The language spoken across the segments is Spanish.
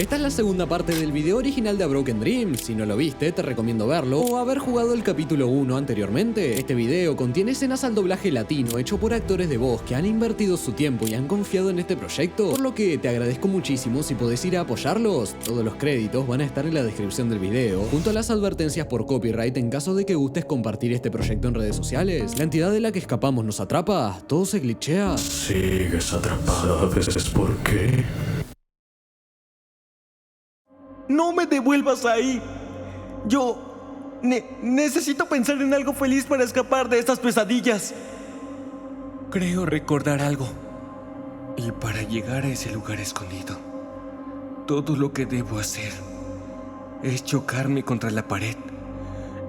Esta es la segunda parte del video original de A Broken Dream. Si no lo viste, te recomiendo verlo o haber jugado el capítulo 1 anteriormente. Este video contiene escenas al doblaje latino hecho por actores de voz que han invertido su tiempo y han confiado en este proyecto, por lo que te agradezco muchísimo si podés ir a apoyarlos. Todos los créditos van a estar en la descripción del video, junto a las advertencias por copyright en caso de que gustes compartir este proyecto en redes sociales. La entidad de la que escapamos nos atrapa, todo se glitchea. Sigues atrapada, ¿sabes por qué? ¡No me devuelvas ahí! Yo necesito pensar en algo feliz para escapar de estas pesadillas. Creo recordar algo. Y para llegar a ese lugar escondido, todo lo que debo hacer es chocarme contra la pared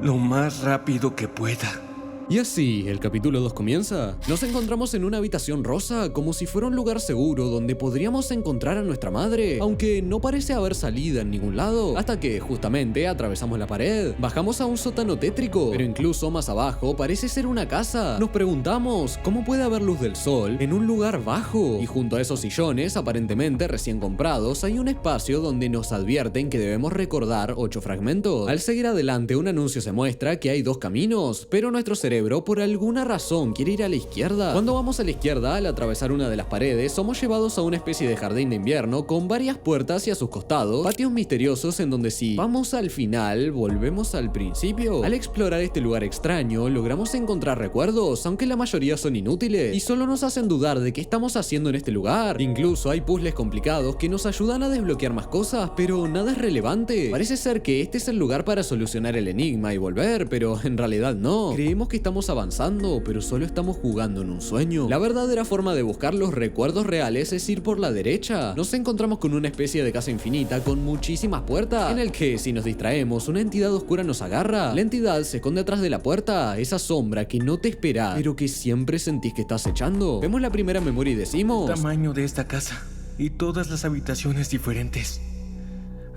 lo más rápido que pueda. Y así, el capítulo 2 comienza. Nos encontramos en una habitación rosa, como si fuera un lugar seguro donde podríamos encontrar a nuestra madre, aunque no parece haber salida en ningún lado, hasta que, justamente, atravesamos la pared. Bajamos a un sótano tétrico, pero incluso más abajo parece ser una casa. Nos preguntamos, ¿cómo puede haber luz del sol en un lugar bajo? Y junto a esos sillones, aparentemente recién comprados, hay un espacio donde nos advierten que debemos recordar 8 fragmentos. Al seguir adelante, un anuncio se muestra que hay 2 caminos, pero nuestro cerebro por alguna razón quiere ir a la izquierda. Cuando vamos a la izquierda, al atravesar una de las paredes, somos llevados a una especie de jardín de invierno con varias puertas y a sus costados patios misteriosos en donde si vamos al final, volvemos al principio. Al explorar este lugar extraño, logramos encontrar recuerdos, aunque la mayoría son inútiles y solo nos hacen dudar de qué estamos haciendo en este lugar. Incluso hay puzzles complicados que nos ayudan a desbloquear más cosas, pero nada es relevante. Parece ser que este es el lugar para solucionar el enigma y volver, pero en realidad no. Creemos que estamos avanzando, pero solo estamos jugando en un sueño. La verdadera forma de buscar los recuerdos reales es ir por la derecha. Nos encontramos con una especie de casa infinita con muchísimas puertas, en el que si nos distraemos, una entidad oscura nos agarra. La entidad se esconde atrás de la puerta, esa sombra que no te espera, pero que siempre sentís que estás echando. Vemos la primera memoria y decimos: El tamaño de esta casa y todas las habitaciones diferentes.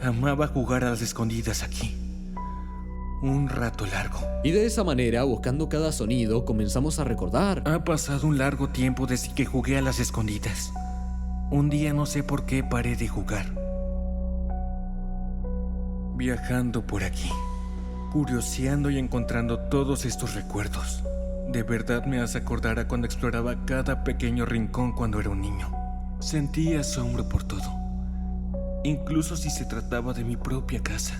Amaba jugar a las escondidas aquí. Un rato largo. Y de esa manera, buscando cada sonido, comenzamos a recordar. Ha pasado un largo tiempo desde que jugué a las escondidas. Un día no sé por qué paré de jugar. Viajando por aquí, curioseando y encontrando todos estos recuerdos. De verdad me hace acordar a cuando exploraba cada pequeño rincón cuando era un niño. Sentía asombro por todo, incluso si se trataba de mi propia casa.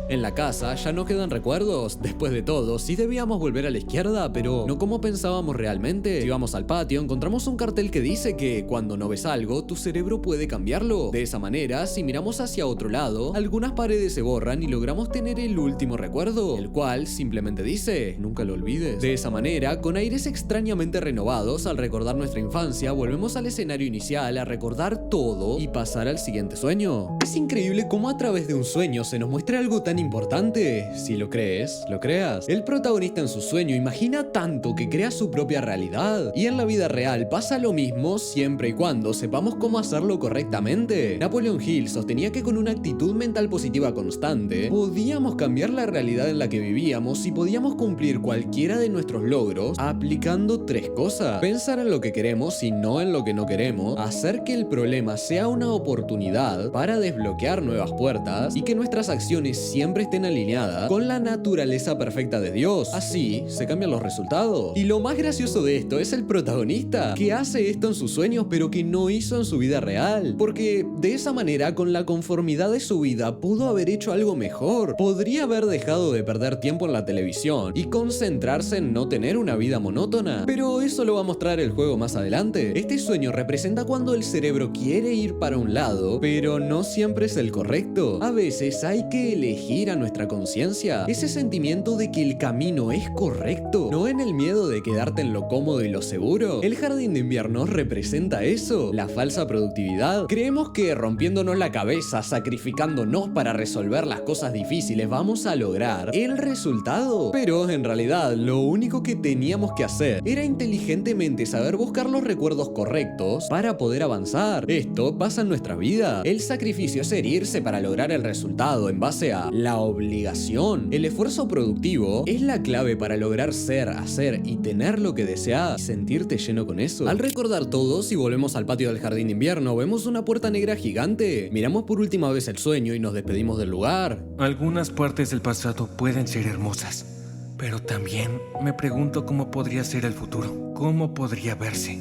En la casa ya no quedan recuerdos. Después de todo, sí debíamos volver a la izquierda, pero no como pensábamos realmente. Si vamos al patio, encontramos un cartel que dice que cuando no ves algo, tu cerebro puede cambiarlo. De esa manera, si miramos hacia otro lado, algunas paredes se borran y logramos tener el último recuerdo, el cual simplemente dice: nunca lo olvides. De esa manera, con aires extrañamente renovados, al recordar nuestra infancia, volvemos al escenario inicial a recordar todo y pasar al siguiente sueño. Es increíble cómo a través de un sueño se nos muestra algo tan importante. Si lo crees, lo creas. El protagonista en su sueño imagina tanto que crea su propia realidad. Y en la vida real pasa lo mismo siempre y cuando sepamos cómo hacerlo correctamente. Napoleon Hill sostenía que con una actitud mental positiva constante, podíamos cambiar la realidad en la que vivíamos y podíamos cumplir cualquiera de nuestros logros aplicando 3 cosas: pensar en lo que queremos y no en lo que no queremos, hacer que el problema sea una oportunidad para desbloquear nuevas puertas y que nuestras acciones siempre estén alineadas con la naturaleza perfecta de Dios. Así se cambian los resultados. Y lo más gracioso de esto es el protagonista, que hace esto en sus sueños pero que no hizo en su vida real, porque de esa manera, con la conformidad de su vida, pudo haber hecho algo mejor. Podría haber dejado de perder tiempo en la televisión y concentrarse en no tener una vida monótona, pero eso lo va a mostrar el juego más adelante. Este sueño representa cuando el cerebro quiere ir para un lado, pero no siempre es el correcto. A veces hay que elegir a nuestra conciencia ese sentimiento de que el camino es correcto, no en el miedo de quedarte en lo cómodo y lo seguro. El jardín de invierno representa eso, la falsa productividad. Creemos que rompiéndonos la cabeza, sacrificándonos para resolver las cosas difíciles, vamos a lograr el resultado, pero en realidad lo único que teníamos que hacer era inteligentemente saber buscar los recuerdos correctos para poder avanzar. Esto pasa en nuestra vida. El sacrificio es herirse para lograr el resultado en base a la obligación. El esfuerzo productivo es la clave para lograr ser, hacer y tener lo que deseas y sentirte lleno con eso. Al recordar todo, si volvemos al patio del jardín de invierno, vemos una puerta negra gigante. Miramos por última vez el sueño y nos despedimos del lugar. Algunas partes del pasado pueden ser hermosas, pero también me pregunto cómo podría ser el futuro. ¿Cómo podría verse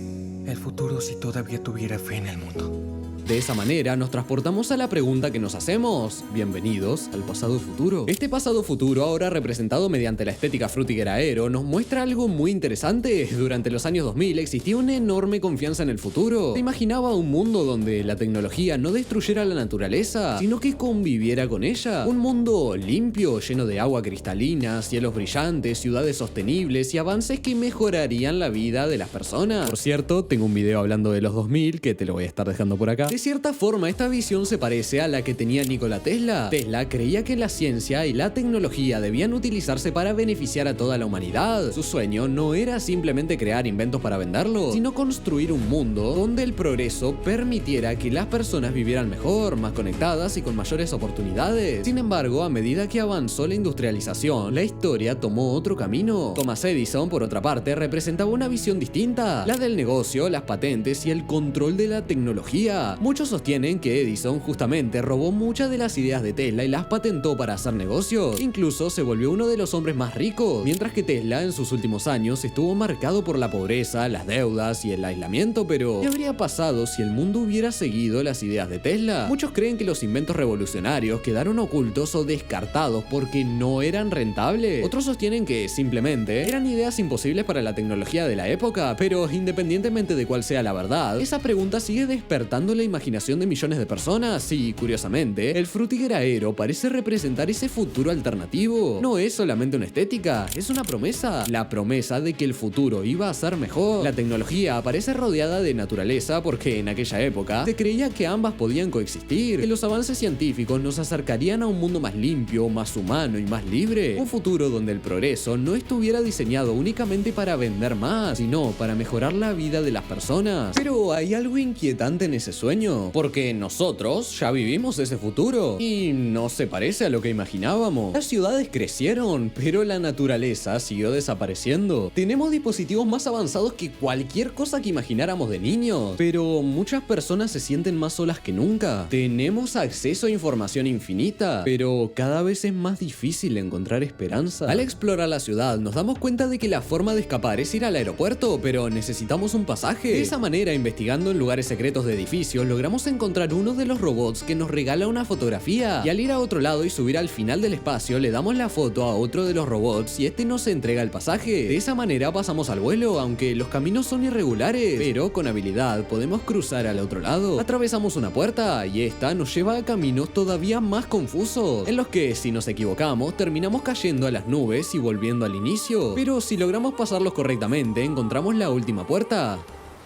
el futuro si todavía tuviera fe en el mundo? De esa manera nos transportamos a la pregunta que nos hacemos. Bienvenidos al pasado futuro. Este pasado futuro, ahora representado mediante la estética Fruitiger Aero, nos muestra algo muy interesante. Durante los años 2000 existía una enorme confianza en el futuro. Se imaginaba un mundo donde la tecnología no destruyera la naturaleza, sino que conviviera con ella. Un mundo limpio, lleno de agua cristalina, cielos brillantes, ciudades sostenibles y avances que mejorarían la vida de las personas. Por cierto, tengo un video hablando de los 2000 que te lo voy a estar dejando por acá. De cierta forma, esta visión se parece a la que tenía Nikola Tesla. Tesla creía que la ciencia y la tecnología debían utilizarse para beneficiar a toda la humanidad. Su sueño no era simplemente crear inventos para venderlos, sino construir un mundo donde el progreso permitiera que las personas vivieran mejor, más conectadas y con mayores oportunidades. Sin embargo, a medida que avanzó la industrialización, la historia tomó otro camino. Thomas Edison, por otra parte, representaba una visión distinta, la del negocio, las patentes y el control de la tecnología. Muchos sostienen que Edison justamente robó muchas de las ideas de Tesla y las patentó para hacer negocios. Incluso se volvió uno de los hombres más ricos, mientras que Tesla en sus últimos años estuvo marcado por la pobreza, las deudas y el aislamiento. Pero ¿qué habría pasado si el mundo hubiera seguido las ideas de Tesla? Muchos creen que los inventos revolucionarios quedaron ocultos o descartados porque no eran rentables. Otros sostienen que simplemente eran ideas imposibles para la tecnología de la época. Pero independientemente de cuál sea la verdad, esa pregunta sigue despertando la imaginación de millones de personas y, curiosamente, el Fruitiger Aero parece representar ese futuro alternativo. No es solamente una estética, es una promesa. La promesa de que el futuro iba a ser mejor. La tecnología aparece rodeada de naturaleza porque en aquella época se creía que ambas podían coexistir, que los avances científicos nos acercarían a un mundo más limpio, más humano y más libre. Un futuro donde el progreso no estuviera diseñado únicamente para vender más, sino para mejorar la vida de las personas. Pero hay algo inquietante en ese sueño, porque nosotros ya vivimos ese futuro y no se parece a lo que imaginábamos. Las ciudades crecieron, pero la naturaleza siguió desapareciendo. Tenemos dispositivos más avanzados que cualquier cosa que imagináramos de niños, pero muchas personas se sienten más solas que nunca. Tenemos acceso a información infinita, pero cada vez es más difícil encontrar esperanza. Al explorar la ciudad nos damos cuenta de que la forma de escapar es ir al aeropuerto, pero necesitamos un pasaje. De esa manera, investigando en lugares secretos de edificios, logramos encontrar uno de los robots que nos regala una fotografía, y al ir a otro lado y subir al final del espacio le damos la foto a otro de los robots y este nos entrega el pasaje. De esa manera pasamos al vuelo, aunque los caminos son irregulares, pero con habilidad podemos cruzar al otro lado. Atravesamos una puerta y esta nos lleva a caminos todavía más confusos, en los que si nos equivocamos terminamos cayendo a las nubes y volviendo al inicio, pero si logramos pasarlos correctamente encontramos la última puerta.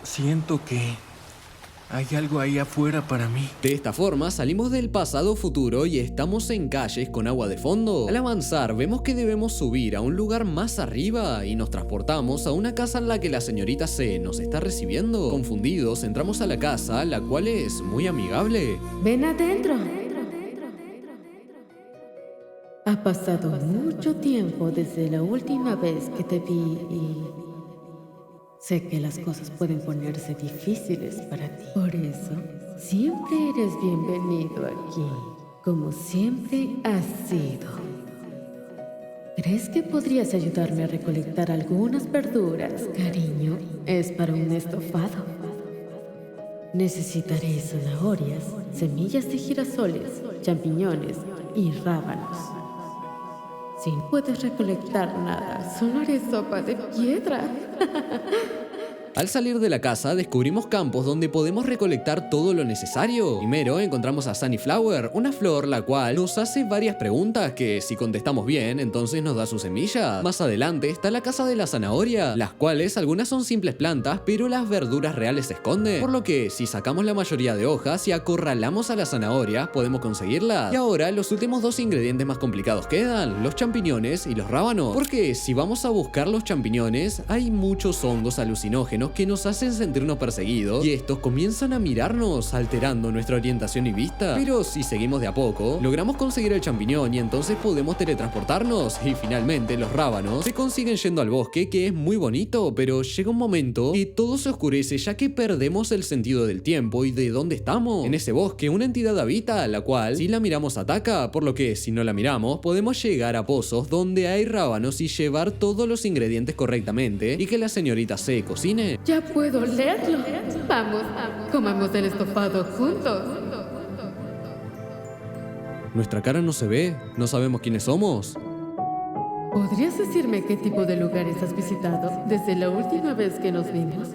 Siento que hay algo ahí afuera para mí. De esta forma salimos del pasado futuro y estamos en calles con agua de fondo. Al avanzar vemos que debemos subir a un lugar más arriba y nos transportamos a una casa en la que la señorita C nos está recibiendo. Confundidos entramos a la casa, la cual es muy amigable. Ven adentro. Ha pasado mucho tiempo desde la última vez que te vi y sé que las cosas pueden ponerse difíciles para ti. Por eso, siempre eres bienvenido aquí, como siempre has sido. ¿Crees que podrías ayudarme a recolectar algunas verduras, cariño? Es para un estofado. Necesitaré zanahorias, semillas de girasoles, champiñones y rábanos. Si no puedes recolectar nada, solo haré sopa de piedra. Al salir de la casa descubrimos campos donde podemos recolectar todo lo necesario. Primero encontramos a Sunnyflower, una flor la cual nos hace varias preguntas que si contestamos bien entonces nos da su semilla. Más adelante está la casa de la zanahoria, las cuales algunas son simples plantas pero las verduras reales se esconden, por lo que si sacamos la mayoría de hojas y acorralamos a las zanahorias podemos conseguirlas. Y ahora los últimos dos ingredientes más complicados quedan, los champiñones y los rábanos, porque si vamos a buscar los champiñones hay muchos hongos alucinógenos alienígenas que nos hacen sentirnos perseguidos y estos comienzan a mirarnos alterando nuestra orientación y vista. Pero si seguimos de a poco, logramos conseguir el champiñón y entonces podemos teletransportarnos y finalmente los rábanos se consiguen yendo al bosque, que es muy bonito, pero llega un momento que todo se oscurece ya que perdemos el sentido del tiempo y de dónde estamos. En ese bosque una entidad habita, la cual si la miramos ataca, por lo que si no la miramos podemos llegar a pozos donde hay rábanos y llevar todos los ingredientes correctamente y que la señorita C cocine. Ya puedo leerlo. Vamos, comamos el estofado juntos. Nuestra cara no se ve, no sabemos quiénes somos. ¿Podrías decirme qué tipo de lugares has visitado desde la última vez que nos vimos?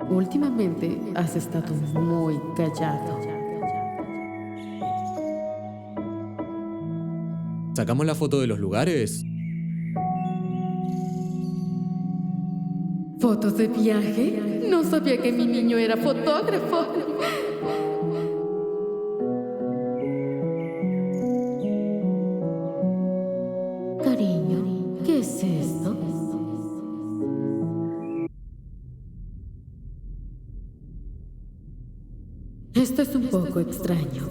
Últimamente has estado muy callado. ¿Sacamos la foto de los lugares? ¿Fotos de viaje? No sabía que mi niño era fotógrafo. Cariño, ¿qué es esto? Esto es un poco extraño.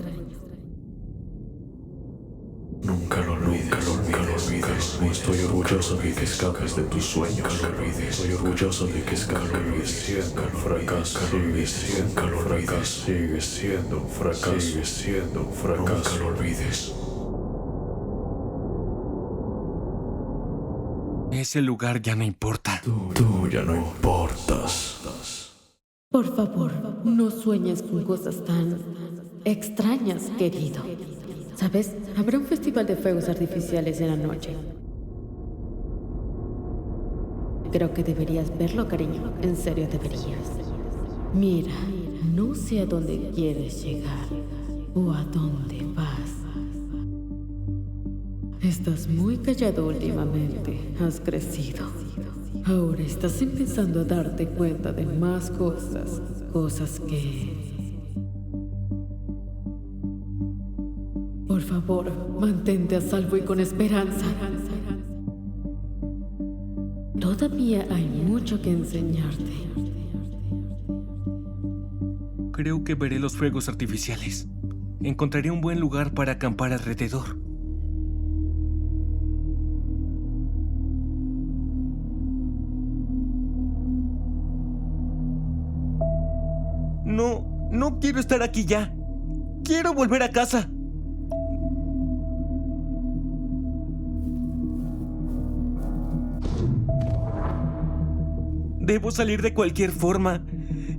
Nunca lo olvides. Estoy orgulloso de que escapes de tus sueños. Nunca lo olvides. Estoy orgulloso de que escapes siendo un fracaso. Sigue siendo un fracaso. Sigue siendo un fracaso. Nunca lo olvides. Ese lugar ya no importa. Tú ya no importas. Por favor, no sueñes con cosas tan extrañas, querido. ¿Sabes? Habrá un festival de fuegos artificiales en la noche. Creo que deberías verlo, cariño. En serio, deberías. Mira, no sé a dónde quieres llegar o a dónde vas. Estás muy callado últimamente. Has crecido. Ahora estás empezando a darte cuenta de más cosas. Cosas que... Por favor, mantente a salvo y con esperanza. Todavía hay mucho que enseñarte. Creo que veré los fuegos artificiales. Encontraré un buen lugar para acampar alrededor. No quiero estar aquí ya. Quiero volver a casa. Debo salir de cualquier forma.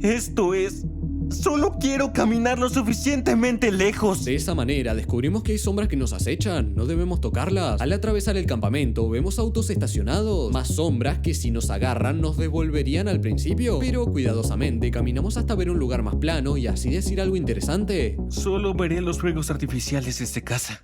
Esto es... Solo quiero caminar lo suficientemente lejos. De esa manera descubrimos que hay sombras que nos acechan, no debemos tocarlas. Al atravesar el campamento vemos autos estacionados, más sombras que si nos agarran nos devolverían al principio. Pero cuidadosamente caminamos hasta ver un lugar más plano y así decir algo interesante. Solo veré los fuegos artificiales desde casa.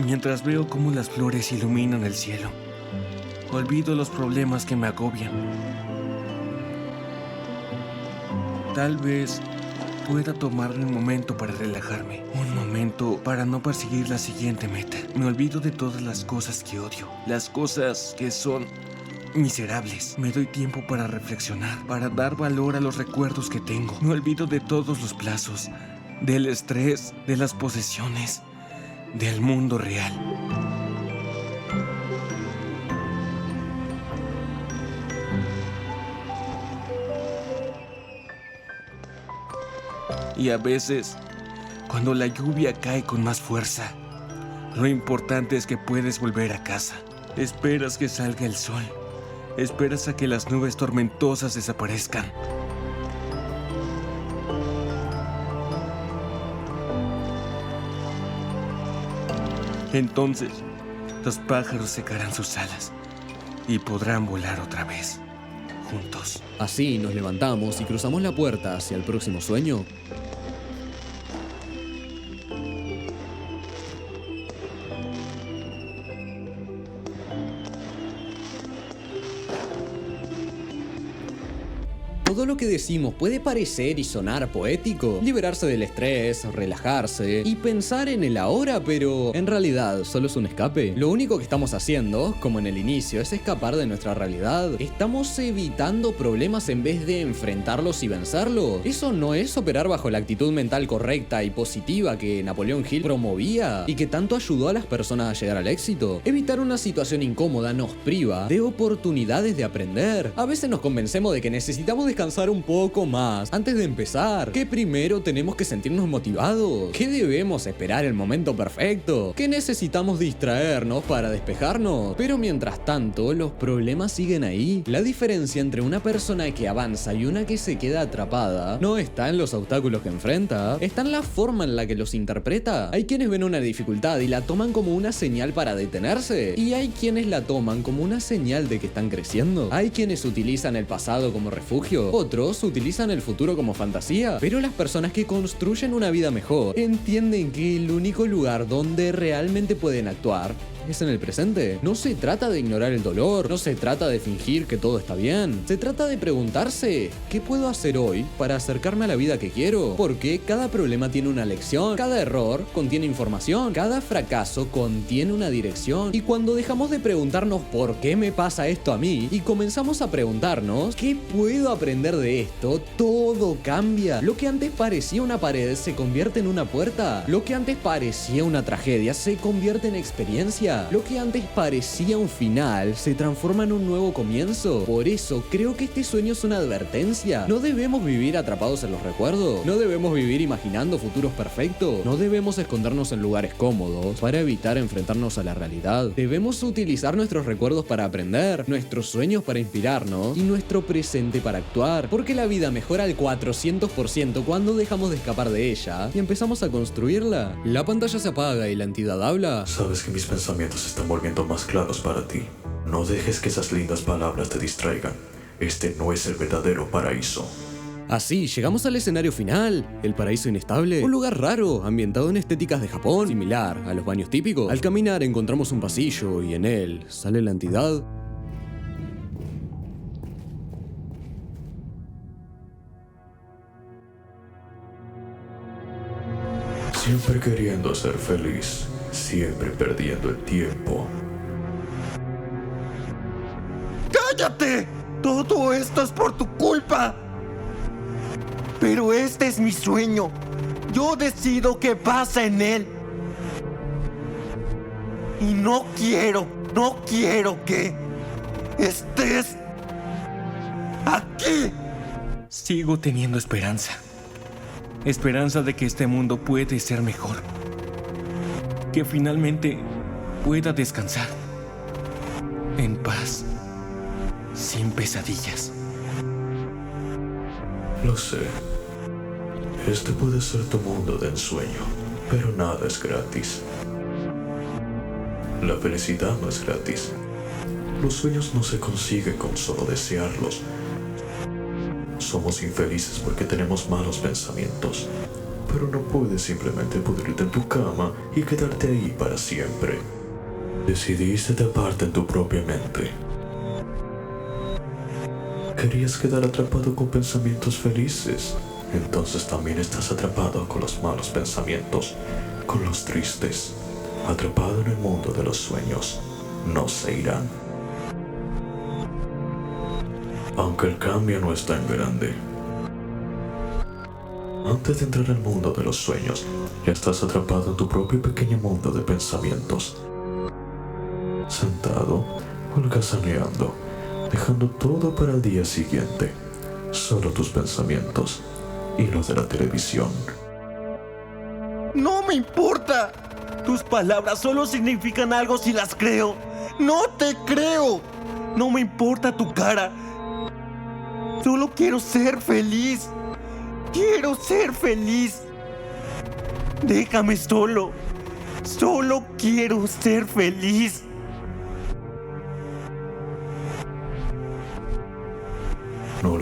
Mientras veo cómo las flores iluminan el cielo, olvido los problemas que me agobian. Tal vez pueda tomarme un momento para relajarme, un momento para no perseguir la siguiente meta. Me olvido de todas las cosas que odio, las cosas que son miserables. Me doy tiempo para reflexionar, para dar valor a los recuerdos que tengo. Me olvido de todos los plazos, del estrés, de las posesiones, del mundo real. Y a veces, cuando la lluvia cae con más fuerza, lo importante es que puedes volver a casa. Esperas que salga el sol. Esperas a que las nubes tormentosas desaparezcan. Entonces, los pájaros secarán sus alas y podrán volar otra vez, juntos. Así nos levantamos y cruzamos la puerta hacia el próximo sueño. Todo lo que decimos puede parecer y sonar poético, liberarse del estrés, relajarse y pensar en el ahora, pero en realidad solo es un escape. Lo único que estamos haciendo, como en el inicio, es escapar de nuestra realidad. Estamos evitando problemas en vez de enfrentarlos y vencerlos. Eso no es operar bajo la actitud mental correcta y positiva que Napoleón Hill promovía y que tanto ayudó a las personas a llegar al éxito. Evitar una situación incómoda nos priva de oportunidades de aprender. A veces nos convencemos de que necesitamos descansar un poco más antes de empezar, que primero tenemos que sentirnos motivados, que debemos esperar el momento perfecto, que necesitamos distraernos para despejarnos, pero mientras tanto los problemas siguen ahí. La diferencia entre una persona que avanza y una que se queda atrapada no está en los obstáculos que enfrenta, está en la forma en la que los interpreta. Hay quienes ven una dificultad y la toman como una señal para detenerse, y hay quienes la toman como una señal de que están creciendo. Hay quienes utilizan el pasado como refugio, otros utilizan el futuro como fantasía, pero las personas que construyen una vida mejor entienden que el único lugar donde realmente pueden actuar es en el presente. No se trata de ignorar el dolor, no se trata de fingir que todo está bien. Se trata de preguntarse, ¿qué puedo hacer hoy para acercarme a la vida que quiero? Porque cada problema tiene una lección, cada error contiene información, cada fracaso contiene una dirección. Y cuando dejamos de preguntarnos ¿por qué me pasa esto a mí? Y comenzamos a preguntarnos ¿qué puedo aprender de esto? Todo cambia. Lo que antes parecía una pared se convierte en una puerta. Lo que antes parecía una tragedia se convierte en experiencia. Lo que antes parecía un final se transforma en un nuevo comienzo. Por eso creo que este sueño es una advertencia. No debemos vivir atrapados en los recuerdos. No debemos vivir imaginando futuros perfectos. No debemos escondernos en lugares cómodos para evitar enfrentarnos a la realidad. Debemos utilizar nuestros recuerdos para aprender, nuestros sueños para inspirarnos y nuestro presente para actuar. Porque la vida mejora al 400% cuando dejamos de escapar de ella y empezamos a construirla. La pantalla se apaga y la entidad habla. Sabes que mis pensamientos se están volviendo más claros para ti. No dejes que esas lindas palabras te distraigan. Este no es el verdadero paraíso. Así, llegamos al escenario final, el paraíso inestable, un lugar raro, ambientado en estéticas de Japón, similar a los baños típicos. Al caminar encontramos un pasillo y en él sale la entidad. Siempre queriendo ser feliz, siempre perdiendo el tiempo. ¡Cállate! Todo esto es por tu culpa. Pero este es mi sueño. Yo decido qué pasa en él. Y no quiero que estés aquí. Sigo teniendo esperanza. Esperanza de que este mundo puede ser mejor. Que finalmente pueda descansar en paz, sin pesadillas. Lo sé. Este puede ser tu mundo de ensueño, pero nada es gratis. La felicidad no es gratis. Los sueños no se consiguen con solo desearlos. Somos infelices porque tenemos malos pensamientos, pero no puedes simplemente pudrirte en tu cama y quedarte ahí para siempre. Decidiste taparte en tu propia mente. Querías quedar atrapado con pensamientos felices, entonces también estás atrapado con los malos pensamientos, con los tristes. Atrapado en el mundo de los sueños, no se irán. Aunque el cambio no es tan grande. Antes de entrar al mundo de los sueños, ya estás atrapado en tu propio pequeño mundo de pensamientos. Sentado, holgazaneando, dejando todo para el día siguiente. Solo tus pensamientos y los de la televisión. No me importa. Tus palabras solo significan algo si las creo. No te creo. No me importa tu cara. Solo quiero ser feliz. Quiero ser feliz. Déjame solo. Solo quiero ser feliz.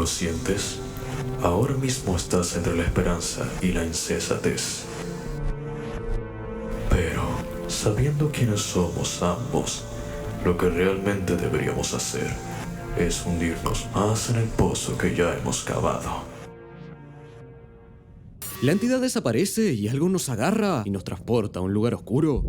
lo sientes? Ahora mismo estás entre la esperanza y la insensatez. Pero, sabiendo quiénes somos ambos, lo que realmente deberíamos hacer es hundirnos más en el pozo que ya hemos cavado. La entidad desaparece y algo nos agarra y nos transporta a un lugar oscuro.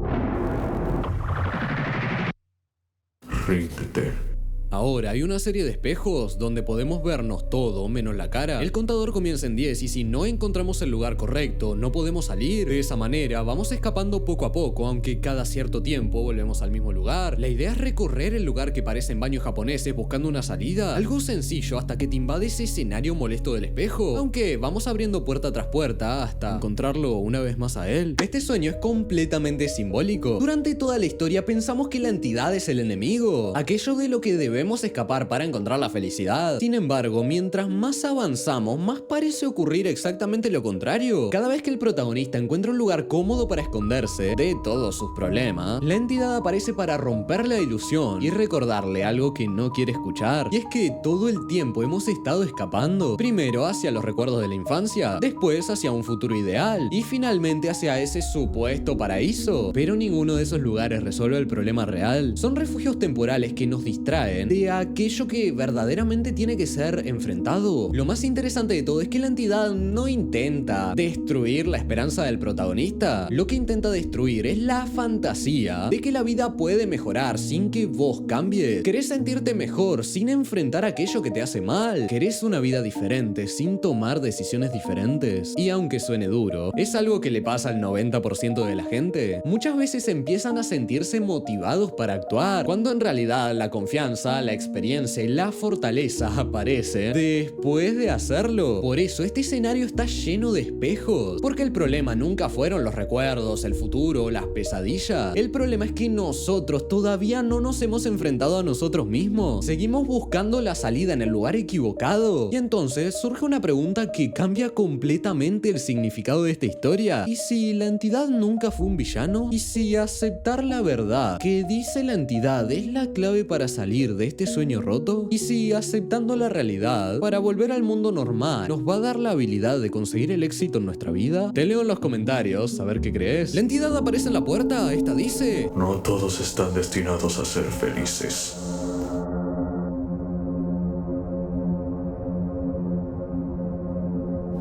Ríndete. Ahora hay una serie de espejos donde podemos vernos todo menos la cara. El contador comienza en 10 y si no encontramos el lugar correcto, no podemos salir. De esa manera vamos escapando poco a poco, aunque cada cierto tiempo volvemos al mismo lugar. La idea es recorrer el lugar que parecen baños japoneses buscando una salida. Algo sencillo hasta que te invade ese escenario molesto del espejo. Aunque vamos abriendo puerta tras puerta hasta encontrarlo una vez más a él. Este sueño es completamente simbólico. Durante toda la historia pensamos que la entidad es el enemigo, aquello de lo que debemos escapar para encontrar la felicidad. Sin embargo, mientras más avanzamos, más parece ocurrir exactamente lo contrario. Cada vez que el protagonista encuentra un lugar cómodo para esconderse de todos sus problemas, la entidad aparece para romper la ilusión y recordarle algo que no quiere escuchar. Y es que todo el tiempo hemos estado escapando. Primero hacia los recuerdos de la infancia, después hacia un futuro ideal y finalmente hacia ese supuesto paraíso. Pero ninguno de esos lugares resuelve el problema real. Son refugios temporales que nos distraen de aquello que verdaderamente tiene que ser enfrentado. Lo más interesante de todo es que la entidad no intenta destruir la esperanza del protagonista. Lo que intenta destruir es la fantasía de que la vida puede mejorar sin que vos cambies. Querés sentirte mejor sin enfrentar aquello que te hace mal. Querés una vida diferente sin tomar decisiones diferentes. Y aunque suene duro, es algo que le pasa al 90% de la gente. Muchas veces empiezan a sentirse motivados para actuar, cuando en realidad la confianza, la experiencia y la fortaleza aparecen después de hacerlo. Por eso este escenario está lleno de espejos, porque el problema nunca fueron los recuerdos, el futuro o las pesadillas. El problema es que nosotros todavía no nos hemos enfrentado a nosotros mismos. Seguimos buscando la salida en el lugar equivocado. Y entonces surge una pregunta que cambia completamente el significado de esta historia. ¿Y si la entidad nunca fue un villano? ¿Y si aceptar la verdad que dice la entidad es la clave para salir de este sueño roto? ¿Y si aceptando la realidad para volver al mundo normal nos va a dar la habilidad de conseguir el éxito en nuestra vida? Te leo en los comentarios a ver qué crees. La entidad aparece en la puerta. Esta dice: No todos están destinados a ser felices.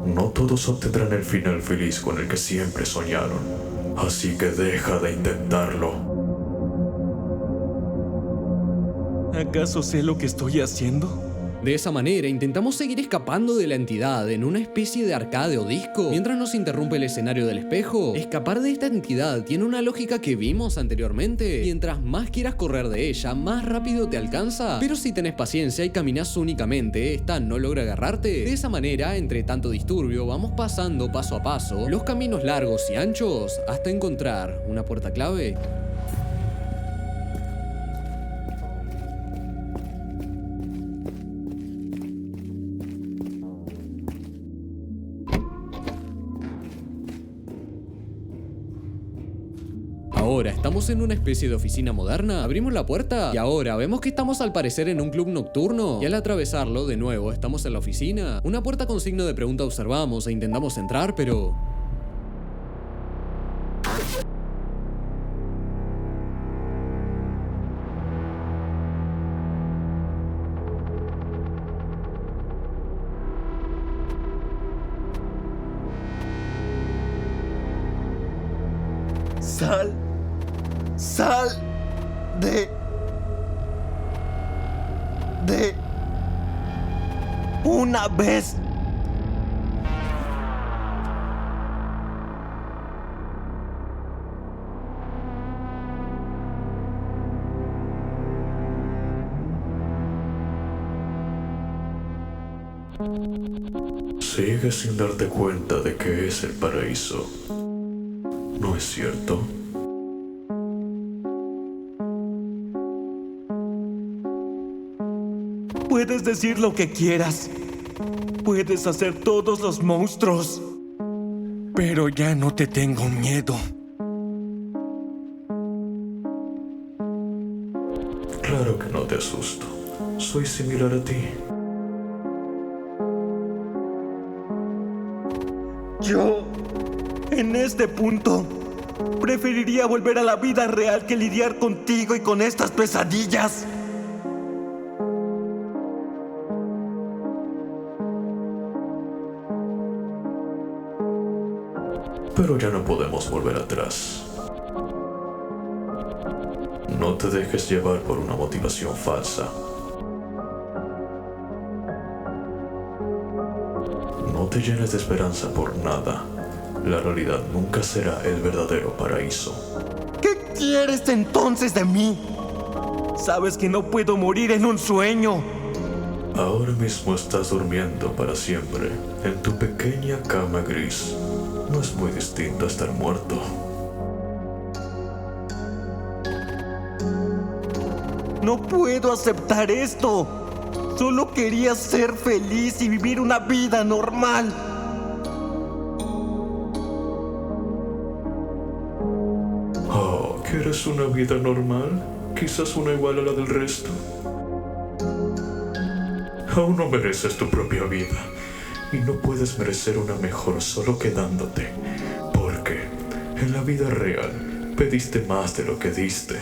No todos obtendrán el final feliz con el que siempre soñaron. Así que deja de intentarlo. ¿Acaso sé lo que estoy haciendo? De esa manera intentamos seguir escapando de la entidad en una especie de arcade o disco, mientras nos interrumpe el escenario del espejo. Escapar de esta entidad tiene una lógica que vimos anteriormente. Mientras más quieras correr de ella, más rápido te alcanza. Pero si tenés paciencia y caminas únicamente, esta no logra agarrarte. De esa manera, entre tanto disturbio, vamos pasando paso a paso los caminos largos y anchos hasta encontrar una puerta clave. Ahora estamos en una especie de oficina moderna. Abrimos la puerta y ahora vemos que estamos al parecer en un club nocturno. Y al atravesarlo, de nuevo, estamos en la oficina. Una puerta con signo de pregunta observamos e intentamos entrar, pero... Sal de una vez. Sigues sin darte cuenta de que es el paraíso. ¿No es cierto? Puedes decir lo que quieras. Puedes hacer todos los monstruos. Pero ya no te tengo miedo. Claro que no te asusto. Soy similar a ti. Yo, en este punto, preferiría volver a la vida real que lidiar contigo y con estas pesadillas. Pero ya no podemos volver atrás. No te dejes llevar por una motivación falsa. No te llenes de esperanza por nada. La realidad nunca será el verdadero paraíso. ¿Qué quieres entonces de mí? Sabes que no puedo morir en un sueño. Ahora mismo estás durmiendo para siempre en tu pequeña cama gris. No es muy distinto a estar muerto. No puedo aceptar esto. Solo quería ser feliz y vivir una vida normal. Oh, ¿quieres una vida normal? Quizás una igual a la del resto. Aún no mereces tu propia vida. Y no puedes merecer una mejor solo quedándote. Porque en la vida real pediste más de lo que diste.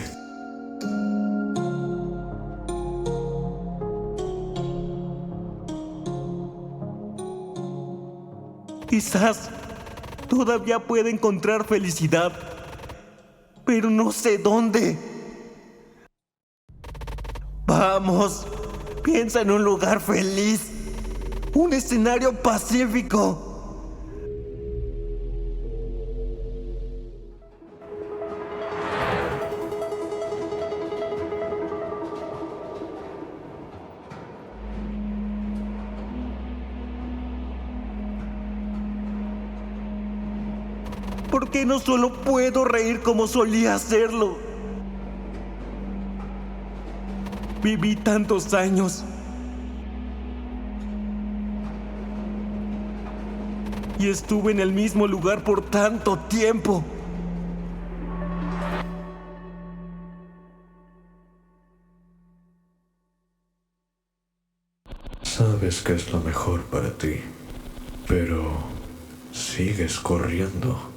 Quizás todavía pueda encontrar felicidad, pero no sé dónde. Vamos, piensa en un lugar feliz, un escenario pacífico. ¿Por qué no solo puedo reír como solía hacerlo? Viví tantos años. Y estuve en el mismo lugar por tanto tiempo. Sabes que es lo mejor para ti, pero sigues corriendo.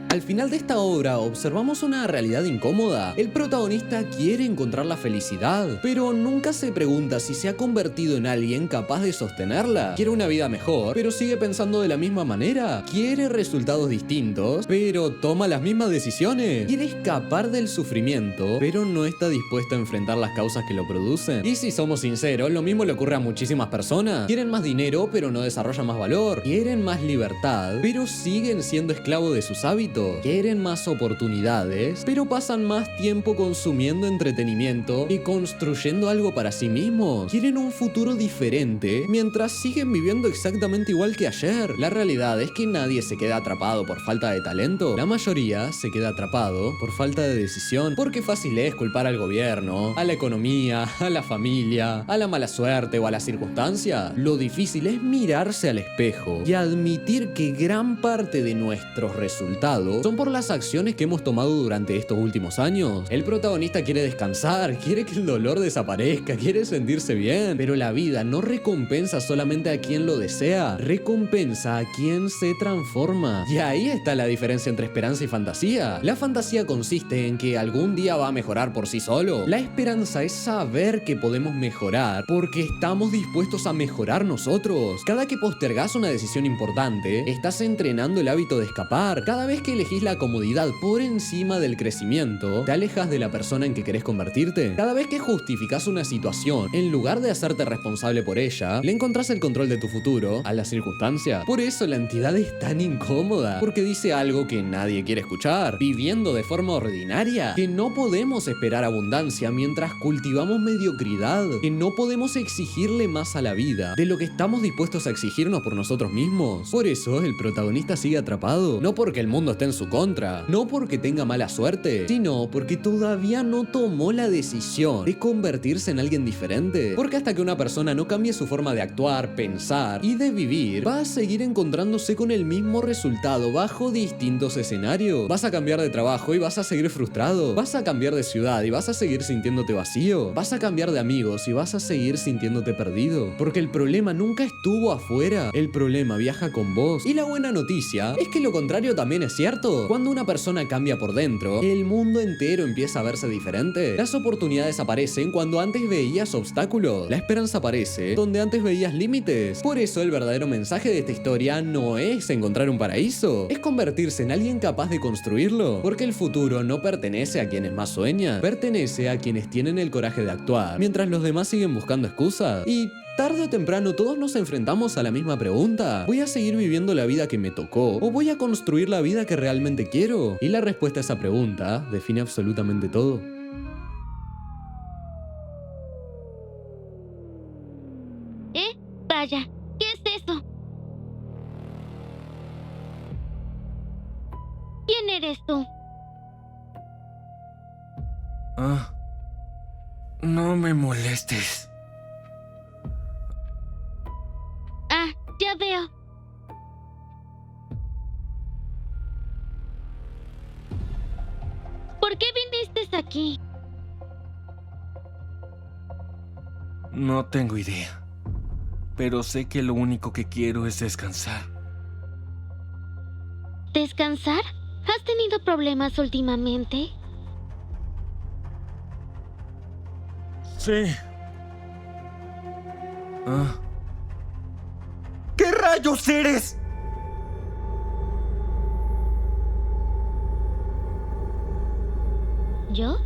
Al final de esta obra observamos una realidad incómoda. El protagonista quiere encontrar la felicidad, pero nunca se pregunta si se ha convertido en alguien capaz de sostenerla. Quiere una vida mejor, pero sigue pensando de la misma manera. Quiere resultados distintos, pero toma las mismas decisiones. Quiere escapar del sufrimiento, pero no está dispuesto a enfrentar las causas que lo producen. Y si somos sinceros, lo mismo le ocurre a muchísimas personas. Quieren más dinero, pero no desarrollan más valor. Quieren más libertad, pero siguen siendo esclavos de sus hábitos. Quieren más oportunidades, pero pasan más tiempo consumiendo entretenimiento y construyendo algo para sí mismos. Quieren un futuro diferente mientras siguen viviendo exactamente igual que ayer. La realidad es que nadie se queda atrapado por falta de talento. La mayoría se queda atrapado por falta de decisión, porque fácil es culpar al gobierno, a la economía, a la familia, a la mala suerte o a la circunstancia. Lo difícil es mirarse al espejo y admitir que gran parte de nuestros resultados son por las acciones que hemos tomado durante estos últimos años. El protagonista quiere descansar, quiere que el dolor desaparezca, quiere sentirse bien, pero la vida no recompensa solamente a quien lo desea, recompensa a quien se transforma. Y ahí está la diferencia entre esperanza y fantasía. La fantasía consiste en que algún día va a mejorar por sí solo. La esperanza es saber que podemos mejorar porque estamos dispuestos a mejorar nosotros. Cada que postergas una decisión importante, estás entrenando el hábito de escapar. Cada vez que elegís la comodidad por encima del crecimiento, te alejas de la persona en que querés convertirte. Cada vez que justificás una situación, en lugar de hacerte responsable por ella, le encontrás el control de tu futuro a la circunstancia. Por eso la entidad es tan incómoda, porque dice algo que nadie quiere escuchar, viviendo de forma ordinaria, que no podemos esperar abundancia mientras cultivamos mediocridad, que no podemos exigirle más a la vida de lo que estamos dispuestos a exigirnos por nosotros mismos. Por eso el protagonista sigue atrapado, no porque el mundo esté en en su contra. No porque tenga mala suerte, sino porque todavía no tomó la decisión de convertirse en alguien diferente. Porque hasta que una persona no cambie su forma de actuar, pensar y de vivir, va a seguir encontrándose con el mismo resultado bajo distintos escenarios. Vas a cambiar de trabajo y vas a seguir frustrado. Vas a cambiar de ciudad y vas a seguir sintiéndote vacío. Vas a cambiar de amigos y vas a seguir sintiéndote perdido. Porque el problema nunca estuvo afuera. El problema viaja con vos. Y la buena noticia es que lo contrario también es cierto. Cuando una persona cambia por dentro, el mundo entero empieza a verse diferente. Las oportunidades aparecen cuando antes veías obstáculos. La esperanza aparece donde antes veías límites. Por eso el verdadero mensaje de esta historia no es encontrar un paraíso, es convertirse en alguien capaz de construirlo. Porque el futuro no pertenece a quienes más sueñan, pertenece a quienes tienen el coraje de actuar, mientras los demás siguen buscando excusas. Y tarde o temprano todos nos enfrentamos a la misma pregunta: ¿voy a seguir viviendo la vida que me tocó o voy a construir la vida que realmente quiero? Y la respuesta a esa pregunta define absolutamente todo. Vaya, ¿qué es eso? ¿Quién eres tú? No me molestes. Ya veo. ¿Por qué viniste aquí? No tengo idea. Pero sé que lo único que quiero es descansar. ¿Descansar? ¿Has tenido problemas últimamente? Sí. ¿Qué rayos eres? ¿Yo?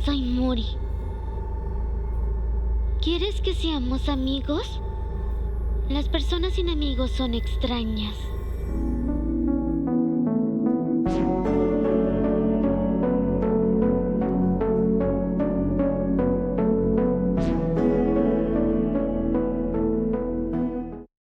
Soy Muri. ¿Quieres que seamos amigos? Las personas sin amigos son extrañas.